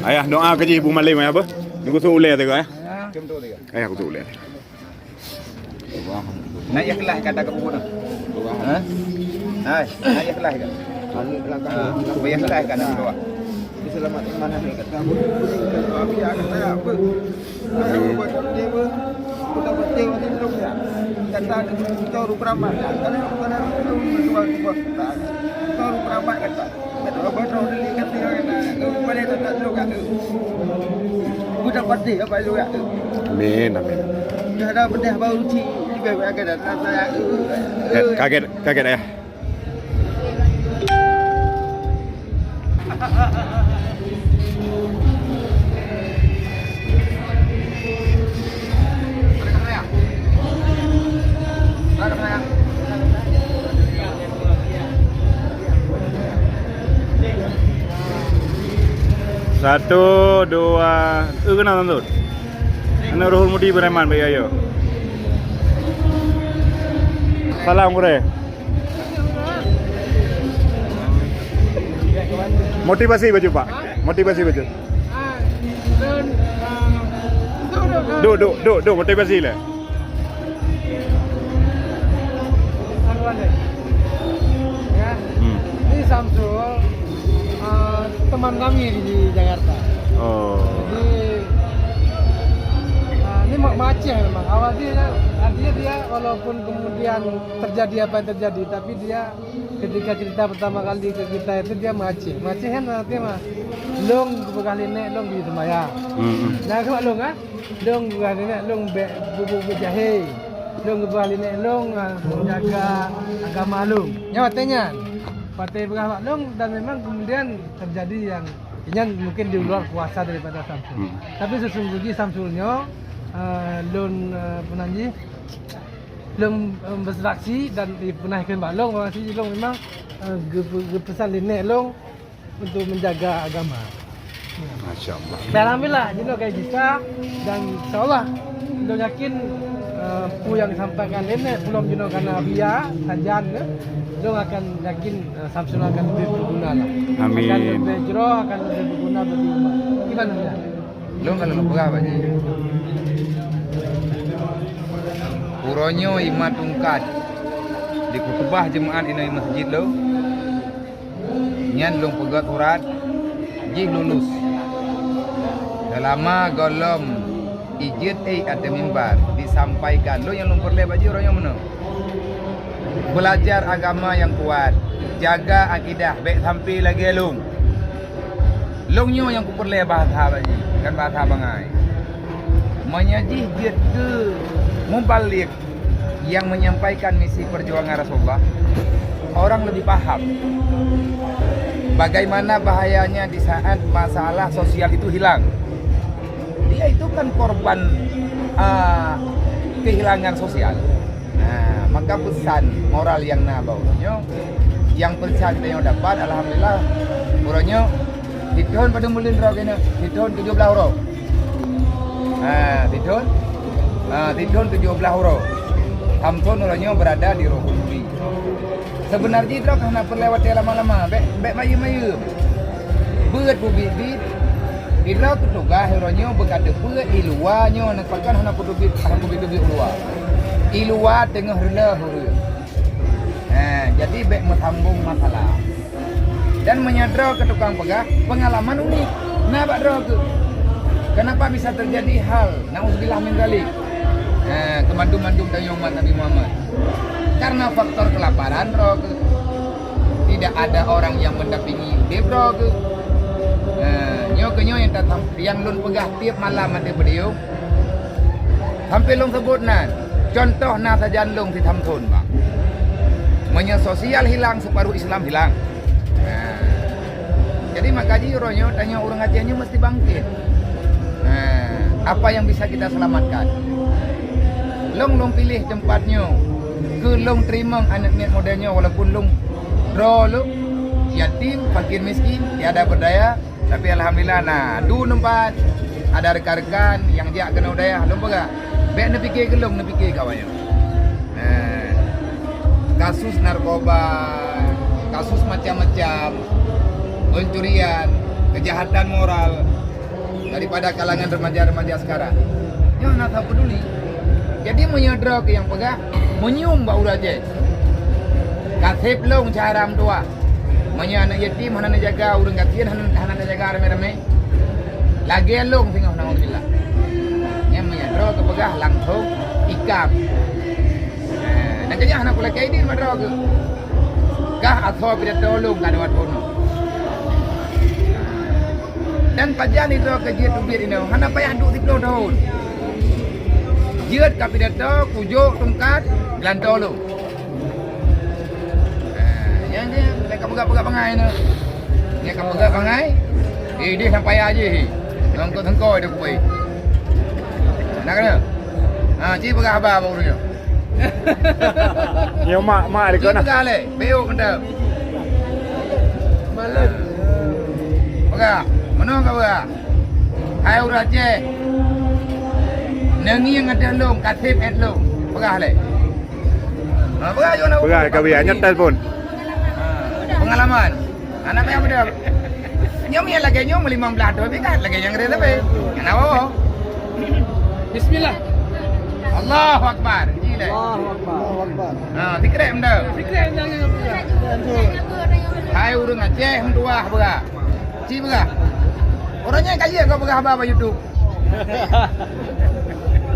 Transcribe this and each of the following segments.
Ayah doa ke Ibu Malim apa? Nunggu tu ulai tu ayah. Ayah aku tu ulai. Nak ikhlas kata ke buku tu. Ha? Hai, nak ikhlas ke? Biar ikhlas kan nak doa. Diselamatkan mana ni kat kamu. Doa biar kata apa? Aku buat dia apa? Kita betul ni belum ya. Kata kita ru peramat. Karena itu dua tak. Kita ru peramat kata. Kata apa tahu dia kata kata. Boleh tak lu kata. Budak pati apa lu kata. Amin, amin. Dah ada benda baru ci. Kaget ayah. Satu, dua, kenal tuh. Ana Rohul Mudi Bereman bayi ayo. Salam kure. Motivasi baju Pak. Motivasi baju. Do motivasi lah. Ya. Ini Samsul teman kami di Jakarta. Oh. Jadi ini Aceh memang. Awalnya artinya dia walaupun kemudian terjadi apa yang terjadi, tapi dia ketika cerita pertama kali ke kita itu dia Aceh. Aceh kan artinya mah long bekali nek long di semaya. Nah kalau long ah, long bekali nek long bubuk jahe. Long bekali nek long menjaga agama long. Nyawatnya partai beragama long dan memang kemudian terjadi yang mungkin di luar kuasa daripada Samsul. Tapi sesungguhnya Samsulnya lon penanji lon bersaksi dan dipunahkan balong masih long memang pesan linek long untuk menjaga agama. Masya-Allah. Alhamdulillah jino kayak bisa dan insyaallah lo yakin pu yang disampaikan ini belum jino karena biya sajian lo akan yakin Samsul akan lebih berguna lah. Amin. Akan lebih jero, akan lebih berguna bagi umat. Gimana ya? Lo kalau lo berapa je? Puronyo imat tungkat di khutbah jemaat ini masjid lo. Nyan long pegat urat, jih lulus. Lama golom ijit ada mimbar disampaikan lo yang lumpur le baju orang yang mana? Belajar agama yang kuat, jaga akidah, baik sampai lagi long. Longnyo yang kupur le bahasa baju, kan bahasa bangai. Menyajih dia ke mubalik yang menyampaikan misi perjuangan Rasulullah, orang lebih paham bagaimana bahayanya di saat masalah sosial itu hilang. Dia itu kan korban kehilangan sosial. Nah, maka pesan moral yang nabawnya, yang pesan yang dapat, alhamdulillah, orangnya di tahun pada mulin rau kena, di tahun 17 euro. Di tahun 17 euro. Samson orangnya berada di Rohuli. Sebenarnya itu karena perlewatan lama-lama, bek mayu-mayu. Beut bubit. Irau tu tugas orangnya berkata beut iluanya nak pakan hana bubit luar. Ilua tengah rela huru. Jadi bek mesambung masalah. Dan menyadar ke tukang pegah pengalaman unik. Nah, Pak Droge. Kenapa bisa terjadi hal na'udzubillah min dzalik? Kemandung-mandung dari umat Nabi Muhammad. Karena faktor kelaparan, Droge. Tidak ada orang yang mendampingi hidup, Droge. Nyo yang lun pegah tiap malam ada beliau. Sampai lung sebut contoh saja lung di Tamtun, Bang. Sosial hilang, separuh Islam hilang. Jadi makanya orangnya tanya orang Acehnya mesti bangkit. Apa yang bisa kita selamatkan? Long pilih tempatnya. Ke long terima anak niat modalnya walaupun long draw yatim, fakir miskin, tiada berdaya. Tapi alhamdulillah tempat ada rekan-rekan yang dia kena daya. Long pegah. Baik nak fikir ke long nak fikir kawannya. Kasus narkoba, kasus macam-macam, pencurian, kejahatan moral daripada kalangan remaja-remaja sekarang. Yang nak tahu peduli. Jadi menyedera ke yang pegah, menyium bau raja. Kasih long cara tua. Manya anak yatim, hana nak jaga urang kasihan, hana nak jaga rame-rame. Lagi long tengah naudzubillah. Yang menyedera ke pegah langsung ikam. Dan jadi anak pula kaidin madra ke. Kah atau tidak tolong kada wat bono. Dan pajan itu kerja tu biar ini, hana payah duk 10 tahun. Jiat kapidato kujuk tungkat gelanto lu. Yang dia mereka pegak-pegak pangai ni. Dia kan pegak pangai. Dia sampai aja tengkau dia kuai. Nak kena? Cik pegak apa barunya? Yo mak ada Cik kena. pegak le, beuk kena. Malam. Pegak. Mana kau pegak? Hai urat je. Nengi yang ada long, katip et long. Pegah le. Pegah jo nak. Pegang kawian nyetel pun. Pengalaman. Anak payah beda. Nyom yang lagi nyom 15 tahun kan lagi yang rela be. Kenapa bawa? Bismillah. Allahu akbar. Gila. Allahu Akbar. Tikrek benda. Fikir jangan apa. Hai urang Aceh mentua pegah. Ci pegah. Orangnya kaya kau pegah apa YouTube.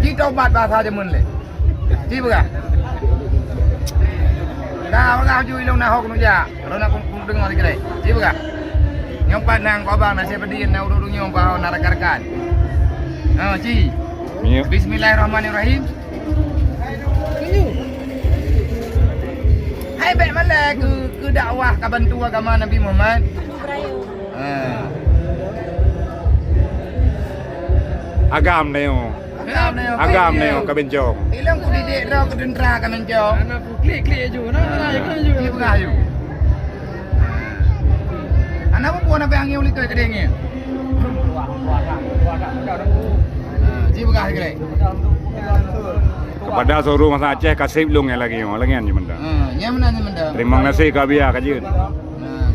Ci taubat bahasa Jemun le. Ci pegah. Dah pegah ju ilung nahok nu ja. Kalau nak dengar tikrek. Ci pegah. Nyom pandang kau bang nasi pedin na urung nyom kau narakarkan. Ci. Iya. Bismillahirrahmanirrahim. Hai baik malah ke dakwah ke bantu agama Nabi Muhammad. Agam neo. Agam neo kabenjong. Ilang ku didik dah ke dendra ke mencong. Anak aku klik aja. Nak juga. Dia pegah you. Anak pun nak pergi uli ke kedengnya. Ji pegah kedeng. Kepada suruh masa Aceh kasih long yang lagi yo, lagi anjing benda. Nya mana nya menda. Terima kasih kabia kajun.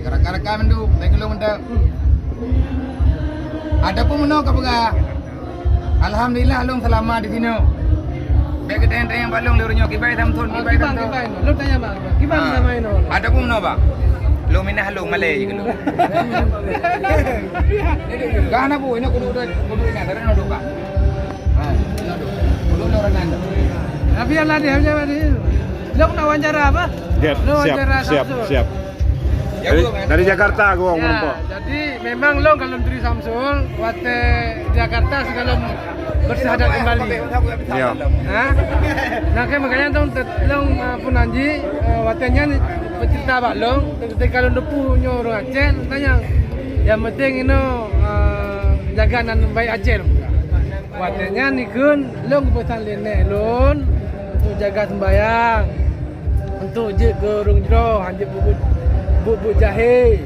Gara-gara mendu, baik lu menda. Ada pun meno ke pegah. Alhamdulillah long selama di sini. Baik kedeng yang balong lurunyo kibai samtun kibai samtun. Lu tanya bang. Gimana sama ini? Ada pun meno bang. Lu minah lu Malay je lu. Gana bu ini kudu ini ada nak doka. Kudu orang nanda. Tapi Allah dia macam ni. Lu nak wawancara apa? Lu wawancara Siap. Dari Jakarta gua ngomong po. Jadi memang lo kalau dari Samsul, wate Jakarta sekarang bersyahadat kembali. Iya. Hah? Nah, kayak makanya lo pun anji, watenya bercerita bak lo. Ketika lo depu orang Aceh, tanya. Yang penting ini jaga nan baik Aceh. Watenya ni kun lo kepesan lene lo untuk jaga sembayang, untuk je ke urung jero, hanya bubuk jahe.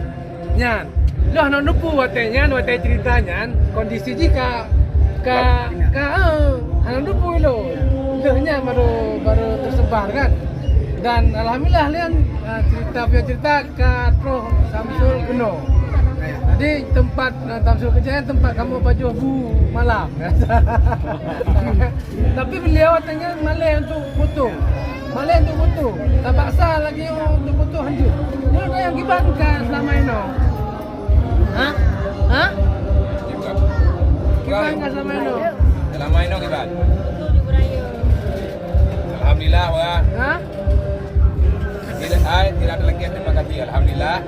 Nyan. Lah nak nupu watenya, wate ceritanya kondisi jika hana nupu lo. Lehnya baru tersebar kan. Dan alhamdulillah lian cerita ke Prof Samsul Kuno. Jadi tempat Samsul Kejayaan tempat kamu baju bu malam. Tapi beliau watenya malai untuk foto. Malai untuk foto. Tak paksa lagi untuk foto hanjur. Lu dah yang gibat kan selama ini? Hah? Gibat kan selama ini? Selama ini gibat. Alhamdulillah wah. Hah? Tidak ada lagi terima kasih alhamdulillah.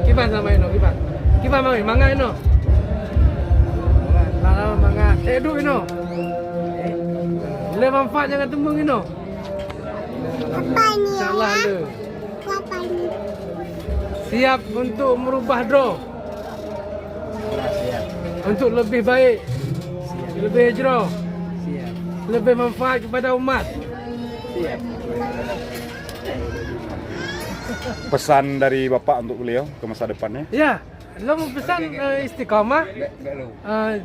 Gibat selama ini gibat. Gibat mangga ini. Kalau mangga edu ini. Le manfaat jangan tembung ini. Apa ini ya? InsyaAllah ada. Apa ini? Siap untuk merubah draw. Untuk lebih baik. Lebih hijrah. Lebih manfaat kepada umat. Pesan dari Bapak untuk beliau ke masa depannya. Ya, lo pesan istiqamah.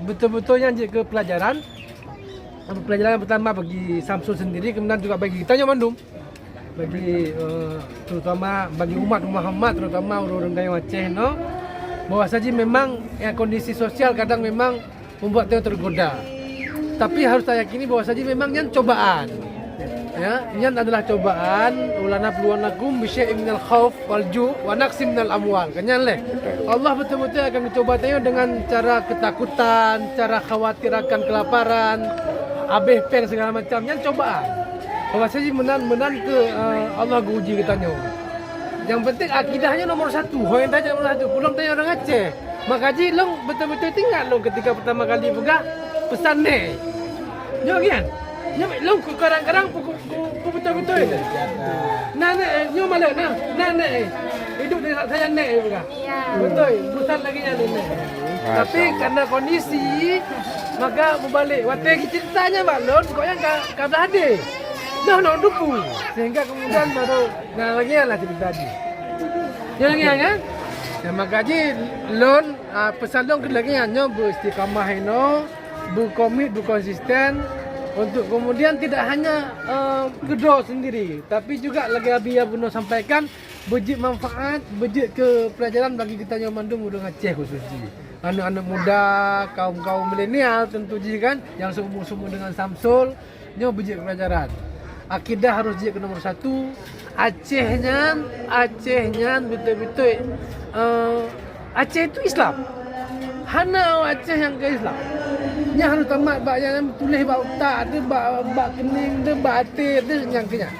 Betul-betulnya je ke pelajaran. Pelajaran pertama bagi Samsul sendiri, kemudian juga bagi kita Bandung, bagi terutama bagi umat Muhammad, terutama orang-orang Gayung Aceh no. bahwa saja memang kondisi sosial kadang memang membuat dia tergoda. Tapi harus saya yakini bahwa saja memang yang cobaan. Ya, ini adalah cobaan. Ulana bluwanakum bisyai'in minal khauf wal ju' wa naqsim minal amwal. Kanyan leh. Allah betul-betul akan mencoba tayo dengan cara ketakutan, cara khawatir akan kelaparan, abeh peng segala macam. Yang cobaan. Bahwa saja menan ke Allah uji kita nyo. Yang penting akidahnya nomor 1. Hoyan tanya nomor 1. Pulang tanya orang Aceh. Maka ji long betul-betul tinggal long ketika pertama kali buka pesan ni. Nyo kian. Nyo long ku kadang-kadang ku betul-betul itu. Nane nyo malah nane. Hidup dengan saya nek buka. Ya. Betul. Bukan lagi yang ini. Tapi karena kondisi maka berbalik. Waktu ceritanya balon kok yang ka berade. Dah nak dupu. Sehingga kemudian baru lagi lah cerita tadi. Yang lagi kan? Yang makaji lon pesan long lagi hanya beristiqamah ino, berkomit, berkonsisten untuk kemudian tidak hanya kedua sendiri, tapi juga lagi Abia Buno sampaikan bejik manfaat, bejik ke pelajaran bagi kita yang Mandung Udang Aceh khususnya. Anak-anak muda, kaum-kaum milenial tentu juga kan yang seumur-umur dengan Samsul, nyo bejik pelajaran. Akidah harus jadi nomor 1. Acehnya betul-betul Aceh itu Islam. Hana Aceh yang ke Islam. Nya harus tamat bak yang tulis bak utak tu bak kening tu bak hati tu yang kenya.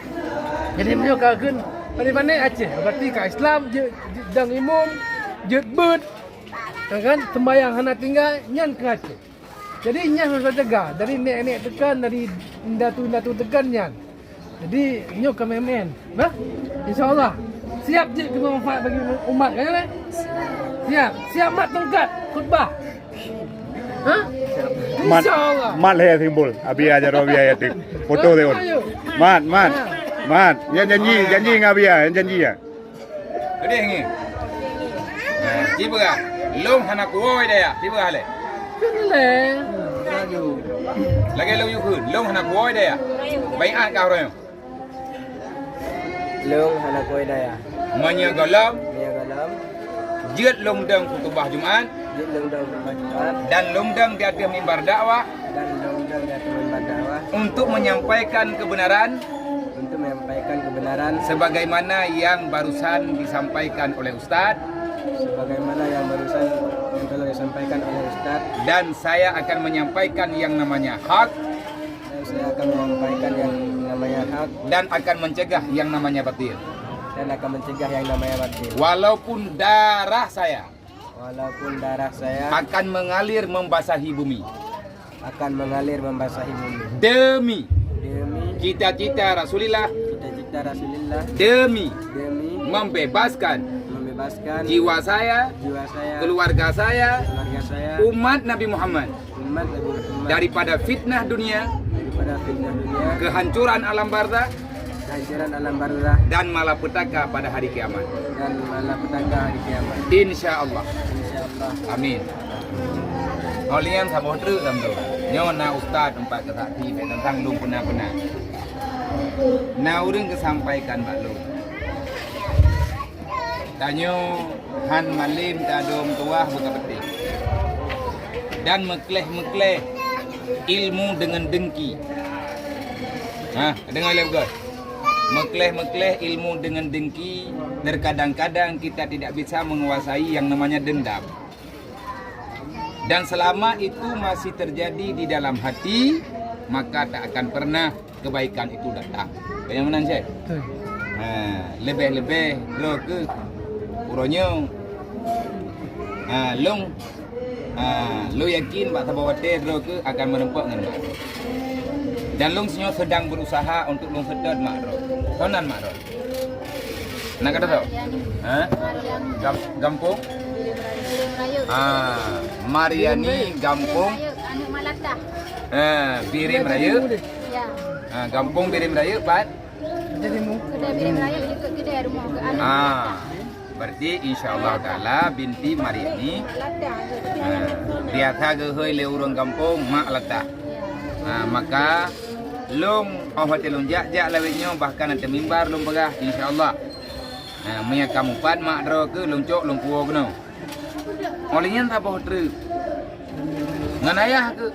Jadi beliau kagum mana Aceh. Berarti kat Islam je dang imam je bet. Kan sembahyang hana tinggal nyan ke Aceh. Jadi nyan harus jaga dari nek-nek tekan dari datu-datu tekan nyan. Jadi nyok ke memen, bah? InsyaAllah siap je kemanfaat bagi umat kan? Siap mat tongkat khutbah. Hah? InsyaAllah. Mat leh simbol. Abi ajar Abi ayatik. Foto dia. Mat. Yang janji ngabia, yang janji ya. Ada yang ni. Tiba ke? Long hana kuoi dia. Tiba ke le? Kenle. Lagi long yukun. Long hana kuoi dia. Baik kau orang. Long hana koi daya. Menyegalam. Galam. Jid longdang khutbah Jumaat. Jid longdang bermanfaat. Dan longdang di atas mimbar dakwah. Dan longdang di atas mimbar dakwah. Untuk menyampaikan kebenaran. Untuk menyampaikan kebenaran. Sebagaimana yang barusan disampaikan oleh Ustaz. Sebagaimana yang barusan yang telah disampaikan oleh Ustaz. Dan saya akan menyampaikan yang namanya hak. Saya akan menyampaikan yang namanya hak. Dan akan mencegah yang namanya batil. Dan akan mencegah yang namanya batil. Walaupun darah saya akan mengalir membasahi bumi. Akan mengalir membasahi bumi. Demi Cita-cita Rasulullah. Demi membebaskan jiwa saya, keluarga saya, umat Nabi Muhammad daripada fitnah dunia, fitnah kehancuran alam barzakh, dan malapetaka pada hari kiamat. Insya Allah. Amin. Kalian sama terus dalam tu. Nyona Ustaz empat kesaksi tentang lung pernah. Naurung kesampaikan balu. Tanyo han malim tadom tuah buka petik. Dan mekleh ilmu dengan dengki. Dengar lagi guys. Mekleh ilmu dengan dengki. Terkadang-kadang kita tidak bisa menguasai yang namanya dendam. Dan selama itu masih terjadi di dalam hati, maka tak akan pernah kebaikan itu datang. Yang mana Syekh? Lebih lo ke uronyo. Lo yakin Pak Tabawate lo ke akan menempuh dengan. Dan long senyo sedang berusaha untuk long sedot makro. Konan makro. Nak kata tau? Gampung? Mariani Gampung. Birim Raya. Gampung Birim Raya, Pak. Kedai Birim Raya ikut kedai rumah ke anak. Berarti insya-Allah taala binti Mariani. Biasa ke hoi le urang kampung mak latah. Maka long hotel lonjak lawetnya bahkan nanti mimbar long begah insya-Allah. Meya kamu pat mak dro ke longcok long kuo keno. Olehnya tak apa terus. Ngan ayah ke.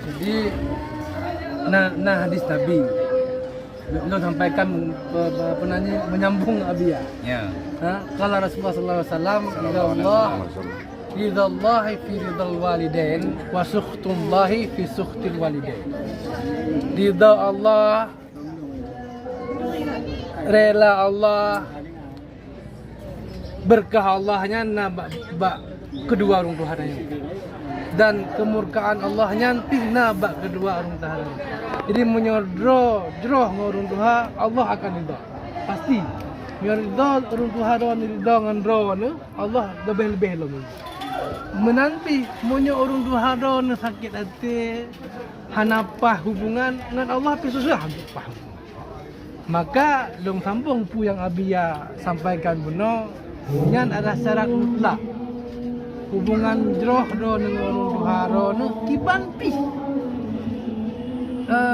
Jadi nah hadis Nabi lo sampaikan penanya menyambung Abi ya. Ya. Kalau Rasulullah SAW Ridallahi fi ridal walidain wa sukhtullahi fi sukhtil walidain. Ridha Allah, rela Allah, berkah Allahnya kedua orang tuanya. Dan kemurkaan Allahnya nabak kedua orang tuanya. Jadi menyodro jroh orang tua Allah akan ridha. Pasti. Ridha orang tua dan ridha dengan Allah lebih-lebih lagi. Menanti punya orang tua don sakit hati hanapah hubungan dengan Allah tapi susah paham. Maka dong sambung pu yang Abia sampaikan benar nyan ada syarat mutlak hubungan jroh don dengan orang tua don kiban pi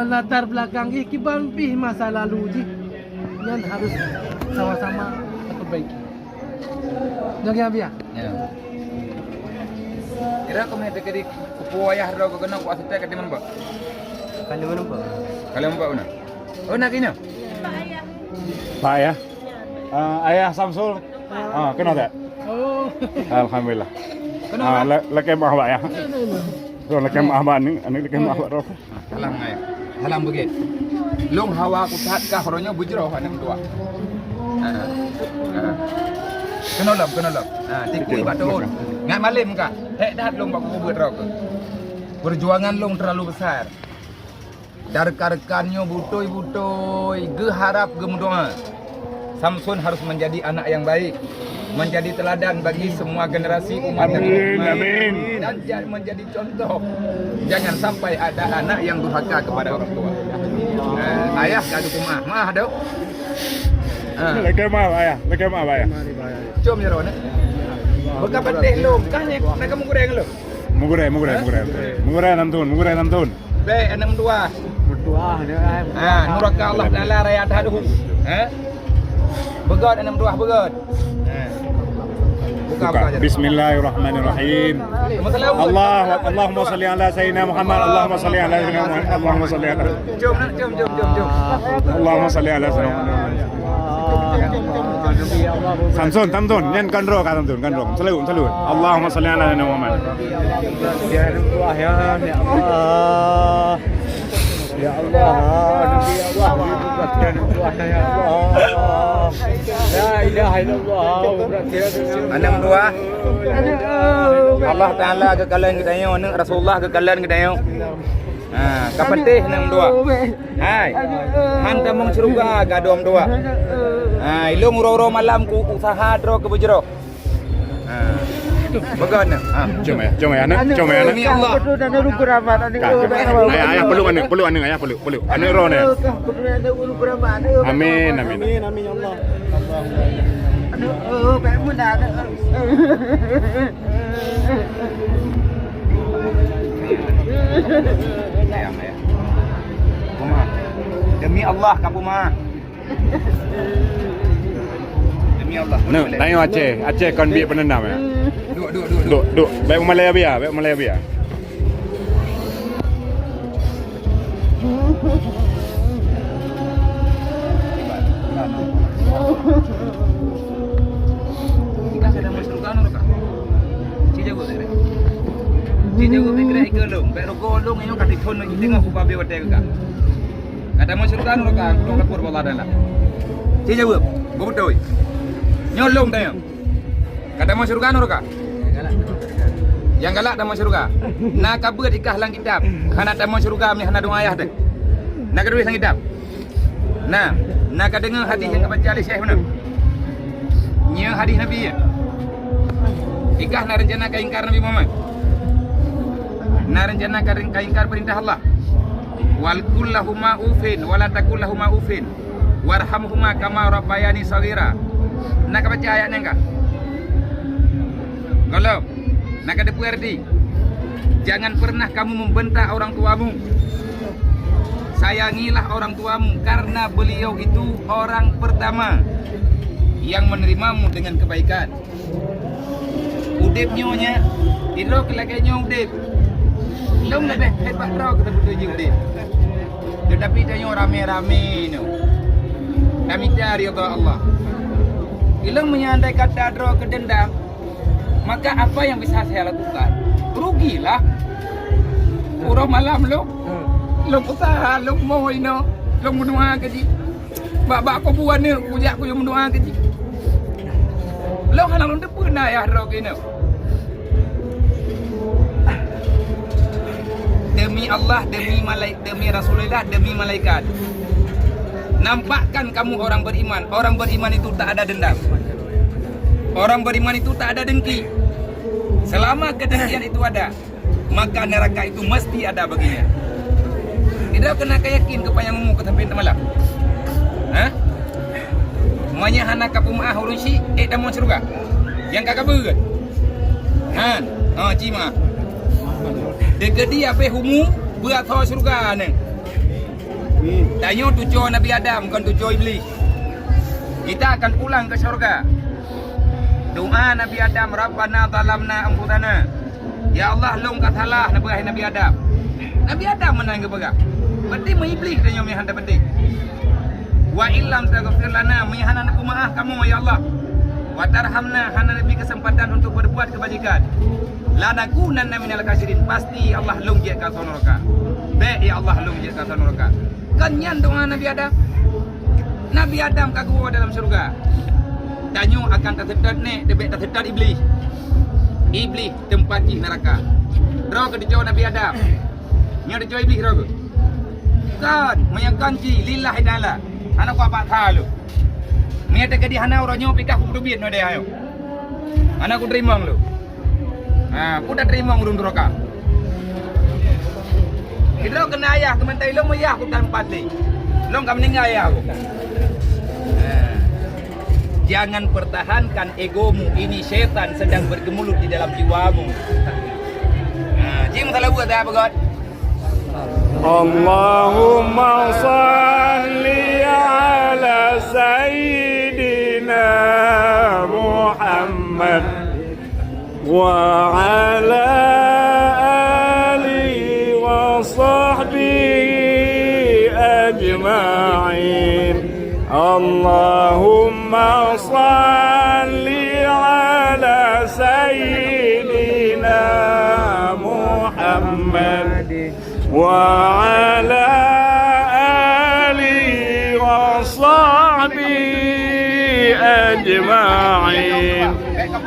latar belakang kiban pi masa lalu ji nyan harus sama-sama perbaiki. Jangan Abia. Ya. Kira kau melihat kiri kupu ayah ro kau kena kuat setek kati mana? Kalau mana Pak? Kalau mana una? Oh nak ini? Pak ya. Ayah Samsul. Kenal tak? Oh. Alhamdulillah. Kenal. Laki mah Pak ya. So laki mah Pak ni laki mah Pak roh. Halang ayah. Halang begit. Long hawa ku tat ka horonya bujro hanam tua. Kenolap. Tikui batun. Ngat malim ka. Hek dah long baku buat rok. Perjuangan long terlalu besar. Rekan-rekannya butoi, ge harap ge mendoa. Samsun harus menjadi anak yang baik, menjadi teladan bagi semua generasi umat Amin. dan menjadi contoh. Jangan sampai ada anak yang durhaka kepada orang tua. Ayah kadu kumah, mah dok. Laki mah ayah, laki mah ayah. Cuma ya Ron. Bekas pedih lo, kahnya nak kamu goreng lo. Mengurang enam tahun. Baik 62. Berdoa Nuraka Allah Taala rayat haduh. Begot 62 begot. Buka aja. Bismillahirrahmanirrahim. Allahumma salli ala sayyidina Muhammad. Allahumma salli ala sayyidina Muhammad. Allahumma salli ala. Jom. Allahumma salli ala sayyidina Muhammad. Samsun, tamtun, nyen kandro ka tamtun, kandro. Salut. Allahumma salli ala sayyidina Muhammad. Ya Allah, ya Allah. Ya Allah, Nabi Allah, berkatkan Allah ya Allah. La ilaha illallah, berkatkan Anam dua. Allah Taala kekalian kita yo, Rasulullah kekalian kita yo. Kapatih enam dua. Hai. Hanta mong surga gadom dua. Ilung uro malam ku usaha dro ke bujro. Bagaimana? Jom ya, nak. Demi Allah. Ayah peluk ane, ayah peluk. Ane ro ne. Amin ya Allah. Demi Allah kamu mah. Demi Allah. Nah, tanya Aceh kon bi penendam ya. Duk. Baik Malaya biar. Kita sedang masuk kan orang. Cijago mikir ikelong, pero golong iyo katikon ng itinga ko pabe wate ka. Kata masuk kan orang, orang kapur bola dala. Cijago, bobotoy. Nyolong tayo. Kata masuk kan orang. Yang galak dalam surga. Nak kabut ikah lang kitab. Hana dalam surga ni hana doa ayah dek. Nak kedua sang kitab. Nah, nak dengar hadis yang baca oleh Syekh mana? Nya hadis Nabi ya. Ikah nak rencana ingkar Nabi Muhammad. Nak rencana ingkar perintah Allah. Wal kullahuma ufin wala takullahuma ufin. Warhamhuma kama rabbayani saghira. Nak baca ayatnya enggak? Kalau nak ada puerdi, jangan pernah kamu membentak orang tuamu. Sayangilah orang tuamu karena beliau itu orang pertama yang menerimamu dengan kebaikan. udip nyonya. Idro kelagi nyong udip. Long lebih hebat draw kita berdua udip. Tetapi tanya rame-rame no. Kami cari Allah. Ilang menyandai kata draw ke dendam, maka apa yang bisa saya lakukan? Rugilah. Urang malam lo. Lo usaha, lo mau ino, lo mendoa ke ji. Bak ko buan ni, kujak ko yung mendoa ke ji. Lo kana lo depan na ya draw ke ino. Demi Allah, demi Rasulullah, demi malaikat. Nampakkan kamu orang beriman. Orang beriman itu tak ada dendam. Orang beriman itu tak ada dengki. Selama kedengkian itu ada, maka neraka itu mesti ada baginya. Tidak kena yakin kepada yang ke tapi malam. Hah? Semuanya hana kapumah urusi dalam surga. Yang kakak berat. Ha, cima. Dekat dia apa humu buat tahu surga ni. Tanya tujuh Nabi Adam bukan tujuh iblis. Kita akan pulang ke surga. Doa Nabi Adam, Rabbana zalamna anfusana. Ya Allah, long kat salah Nabi Adam. Nabi Adam menang ke berak. Berarti iblis tanya mi handa penting. Wa illam taghfir lana, mi hana aku maaf kamu ya Allah. Wa tarhamna, hana lebih kesempatan untuk berbuat kebajikan. La nakunanna minal kafirin. Pasti Allah long je ka neraka. Baik ya Allah long je ka neraka. Kanyan doa Nabi Adam. Nabi Adam kagua dalam surga. Tanya akan tersedot ni, debek tersedot iblis. Iblis tempat di neraka. Roh ke dijauh Nabi Adam. Nya dijauh iblis roh. Kan meyakanci lillahi ta'ala. Anak apa thalu. Mia te kedi hana orang nyo pikah ku duit no dia ayo. Anak ku terima lu. Ku dah terima urun neraka. Kita kena ayah kementai lo ayah aku dan pati. Lo enggak meninggal ayah aku. Jangan pertahankan egomu, ini setan sedang bergemulut di dalam jiwamu. Jim salah buat apa God? Allahumma salli ala sayyidina Muhammad wa ala وصحبه أجمعين اللهم صل على سيدنا محمد وعلى آله وصحبه أجمعين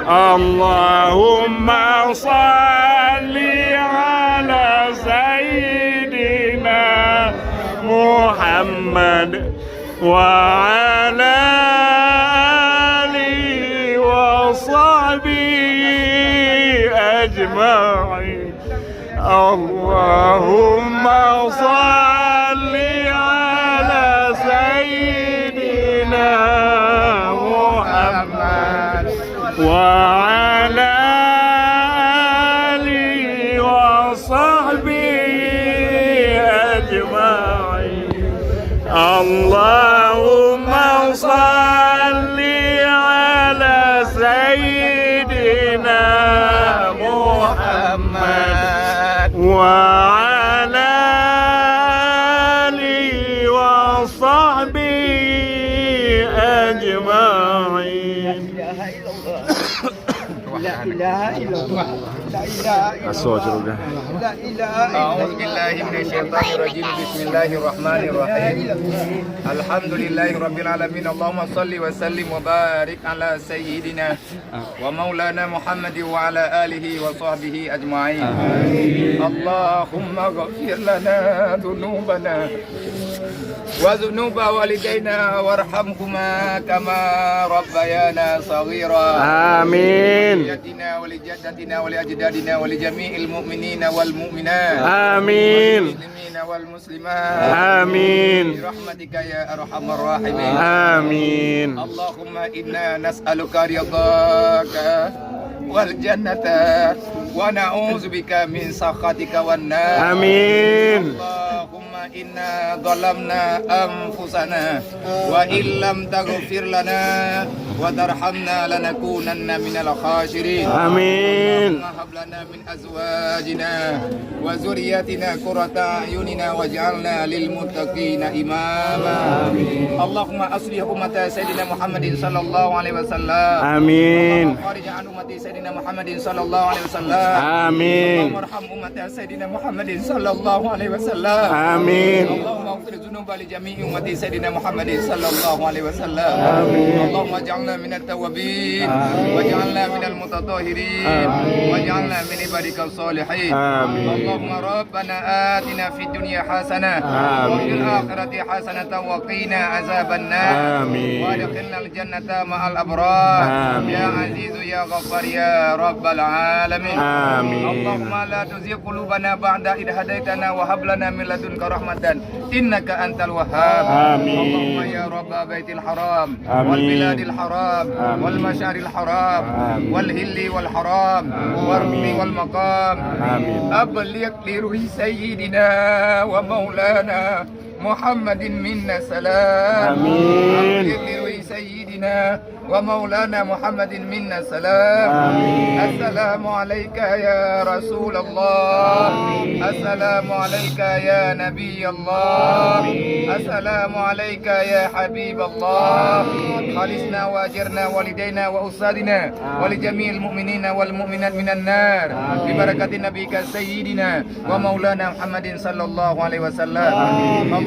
اللهم صل على سيدنا محمد وعلى آله وصحبه أجمعين اللهم صل على سيدنا محمد وعلى آله وصحبه أجمعين اللهم صل على سيدنا محمد وعلى آله وصحبه أجمعين لا إله إلا الله لا إله إلا الله لا إله أعوذ بالله من الشيطان الرجيم بسم الله الرحمن الرحيم الحمد لله رب العالمين اللهم صل وسلم وبارك على سيدنا ومولانا محمد وعلى آله وصحبه أجمعين اللهم اغفر لنا ذنوبنا وذنوب والدينا وارحمهما كما ربيانا صغيرا آمين لجدنا ولجدتنا ولأجدادنا ولجميع المؤمنين والمؤمنات آمين المسلمين والمسلمات آمين برحمتك يا أرحم الراحمين آمين اللهم إنا نسألك رضاك والجنة ونعوذ بك من سخطك والنار آمين اللهم inna zalamna anfusana wa illam taghfir lana wa tarhamna lanakunanna minal khasirin. Amin. Hab lana min azwajina wa zurriyyatina qurrata a'yunina waj'alna lil muttaqina imama. Allahumma aslih ummat Sayyidina Muhammadin sallallahu alaihi wasallam. Amin. Kharij an ummati Sayyidina Muhammadin sallallahu alaihi wasallam. Amin. Warham ummat Sayyidina Muhammadin sallallahu alaihi wasallam. Amin. Allahumma ighfir dzunuba li jami'i ummati Sayyidina Muhammadin sallallahu alaihi wasallam. Amin. Allahumma ij'alna minat tawwabin waj'alna minal mutatahhirin waj'alna min ibadikal sholihin. Amin. Allahumma rabbana atina fid dunya hasanah wa fil akhirati hasanatan wa qina azabannar. Amin. Wa adkhilnal jannata ma'al abrar. Amin. Ya azizu ya ghaffar ya rabbal alamin. Amin. Allahumma la tuzigh qulubana ba'da idh hadaitana wa hab lana min ladunka rahmatan innaka antal wahhab. Amin. Allahumma ya rabba baitil haram Amin. wal biladil haram Amin. wal masyaril haram Amin. wal hilli wal haram wal rukni wal maqam. Amin. Abligh li ruhi sayyidina wa maulana Muhammadin minna salam. Amin. Abligh li ruhi sayyidina wa maulana Muhammadin minna salam. Amin. Assalamu alayka ya Rasulullah. Assalamu alayka ya Nabi Allah. Assalamu alayka ya Habib Allah. Khalisna wa ajirna walidaina wa usadina wa li jami'il mu'minina wal mu'minat minan nar bi barakatin nabiyika sayyidina wa maulana Muhammadin sallallahu alaihi wasallam.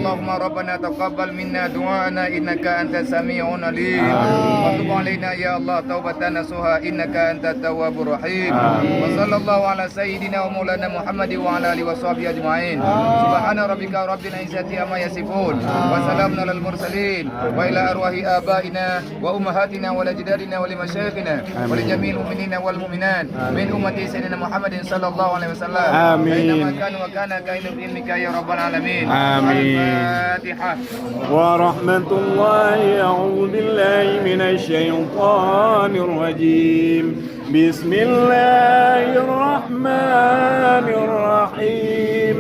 Allahumma rabbana taqabbal minna du'ana innaka antas sami'un alim. Wa tub alaina ya Allah taubatan nasuha innaka antat tawwabur rahim. Wa sallallahu ala sayyidina wa maulana Muhammad wa ala alihi wa sahbihi ajma'in. Subhana rabbika rabbil izzati amma yasifun wa salamun alal mursalin wa ila arwahi abaina wa ummahatina wa ajdadina wa limasyayikhina wa li jami'il mu'minina wal mu'minat min ummati sayyidina Muhammadin sallallahu alaihi wasallam. Amin. Aina kanu wa kana kainu ilmika ya rabbal alamin. Amin. Al-Fatihah. ورحمة الله أعوذ بالله من الشيطان الرجيم بسم الله الرحمن الرحيم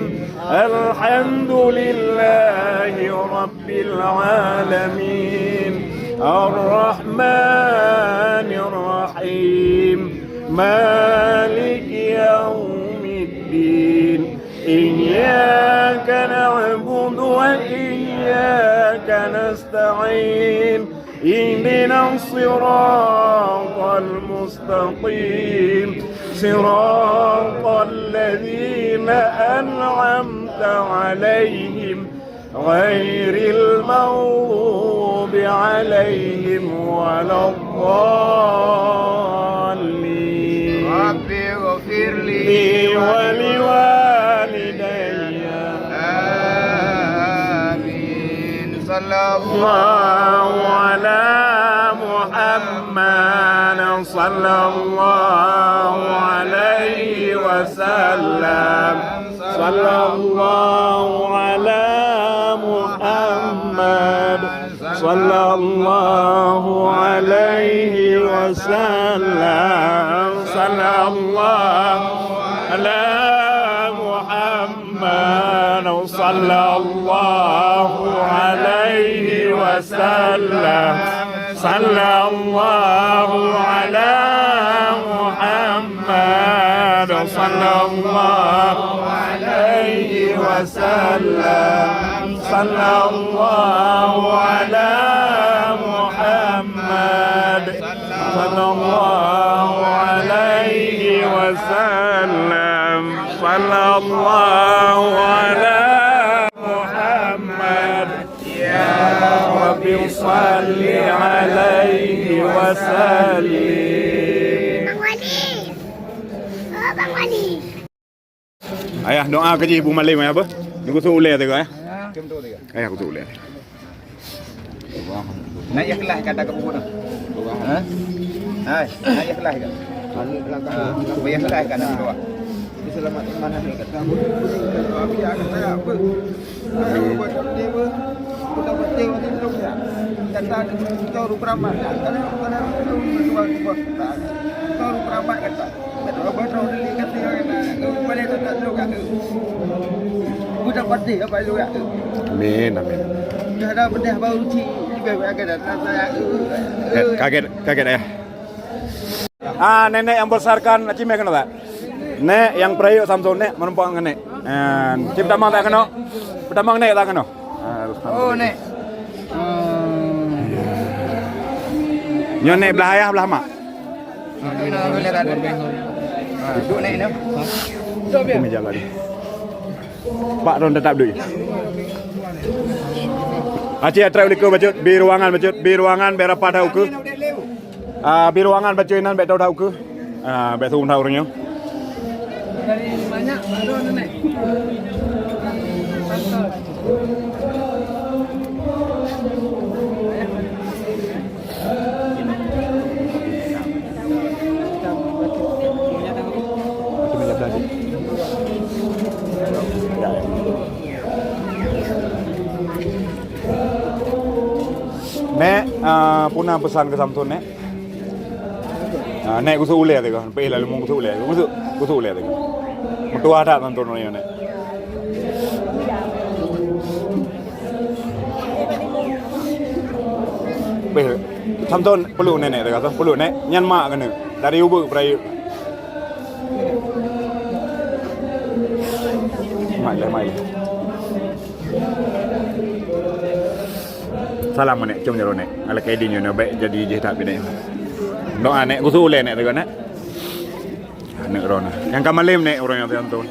الحمد لله رب العالمين الرحمن الرحيم مالك يوم الدين إياك نعبد وإياك نستعين اهدنا الصراط المستقيم صراط الذين أنعمت عليهم غير المغضوب عليهم ولا الضالين Rabbi ghafir li لي ولوالدي Amin. Sallallahu الله على محمد صلى الله عليه وسلم صلى الله على محمد صلى الله عليه وسلم صلى الله على محمد صلى الله عليه وسلم صلى الله على محمد صلى الله عليه وسلم صلى الله على محمد صلى الله عليه وسلم صلى الله على محمد يا رب صل عليه وسلم. Bang Wali. Ayah doa ke Ibu Malim ya apa? Nunggu suruh ulir tu ayah. Ayah aku suruh ulir. Naik ikhlas kata ke buku tu. Ha? Hai, naik ikhlas ke? Bayar ikhlas kan nak doa. Diselamatkan mana ni kat kamu. Tapi ada saya apa? Aku buat dia apa? Kita betul ni belum ya. Kata kau rupa ramai. Karena itu dua. Kau rupa ramai kata. Betul betul ni kata dia. Kau boleh kata tu kata. Budak pedih apa lu ya? Amin, amin. Ada pedih bau ruci juga ada saya. Kaget ya. Nenek yang besarkan cime kena tak? Nek yang perayu Samson nek menumpang nek. Cim tamang tak kena? Pertamang nek tak kena? Oh nek. Nyo nek belah ayah belah mak. Boleh ada. Duduk nek ni. Kami jalan. Pak Ron tetap dulu. Aceh try ulik baca bi ruangan berapa tahu ke? Bi ruangan baca inan bet tahu ke? Bet tahu orangnya. Dari banyak baru nenek. Nek punah pesan ke Samson nek. Nek kusu ule tu kan. Pe lalu mau kusu ule. Kusu ule tu. Mutua ada Samson ni nek. Pe Samson perlu nenek tu kata. Perlu nek nyan mak kena. Dari ubu perayu. Mai. Salam nek cung jaro nek. Ala kedin yo nek jadi jihad bini. Doa nek kusu ule nek tu nek. Nek rona. Yang kamalim nek orangnya tu Anton.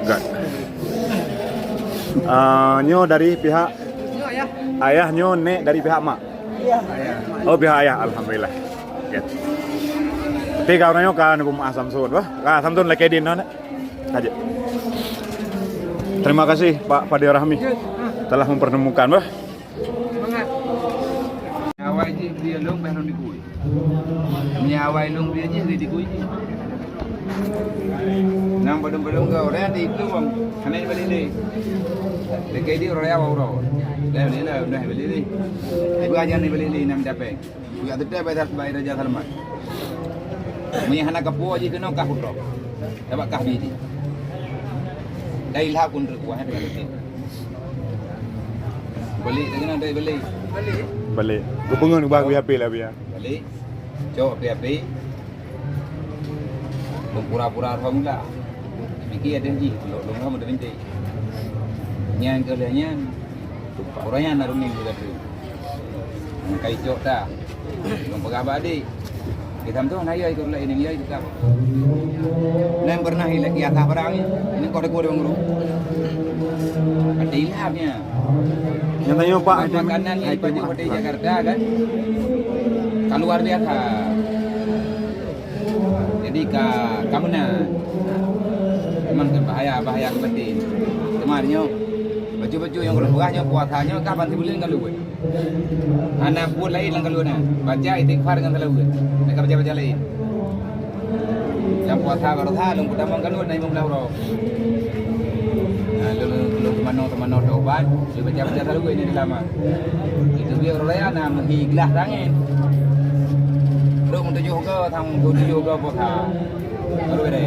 Gak. Nyo dari pihak ayah nyo nek dari pihak mak. Iya. Oh pihak ayah alhamdulillah. Get. Tapi kau orangnya kan rumah Samson wah. Samson la kedin nek. Aja. Terima kasih Pak Fadil Rahmi telah mempertemukan bah. Awai je dia long baru dikui. Awai long dia je dikui. Nang belum kau dah di itu bang. Kena beli ni. Dekat dia orang awal orang. Dah beli lah, dah beli ni. Ibu ajar ni beli ni nam capek. Buat tu dah bayar Raja Salman. Punya anak kapu aja kena kah putro. Dapat kah biji. Dari lah pun terkuat ada beli. Beli dengan ada beli. Balik. Gue pengen ubah gue HP lah biar. Beli. Coba PHP. Pura-pura formula. Mikir ada ji, lo kamu ada binti. Nyan kerjanya. Orangnya naruh ni juga tu. Kai cok dah. Lo pegabat adik. Kita tu naya ikut lah ini naya ikut. Lain pernah hilang atas barangnya. Ini kode-kode bang bro. Ada ilhamnya. Yang tanya Pak, makanan ni baju hotel Jakarta kan. Keluar biasa. Jadi kamu nak memang bahaya kepenting. Kemarinnya baju yang keluarnya puasanya kapan dibeliin kalau buat. Anak pun lain lang kalau nak baca istighfar dengan kalau buat. Mereka baca lain. Yang puasa baru lung pertama kalau naik membelau. Lu teman-teman obat, dia baca selalu ini lama. Itu dia orang nak menghiglah tangan. Lu menuju ke tang tujuh ke puasa. Baru ada.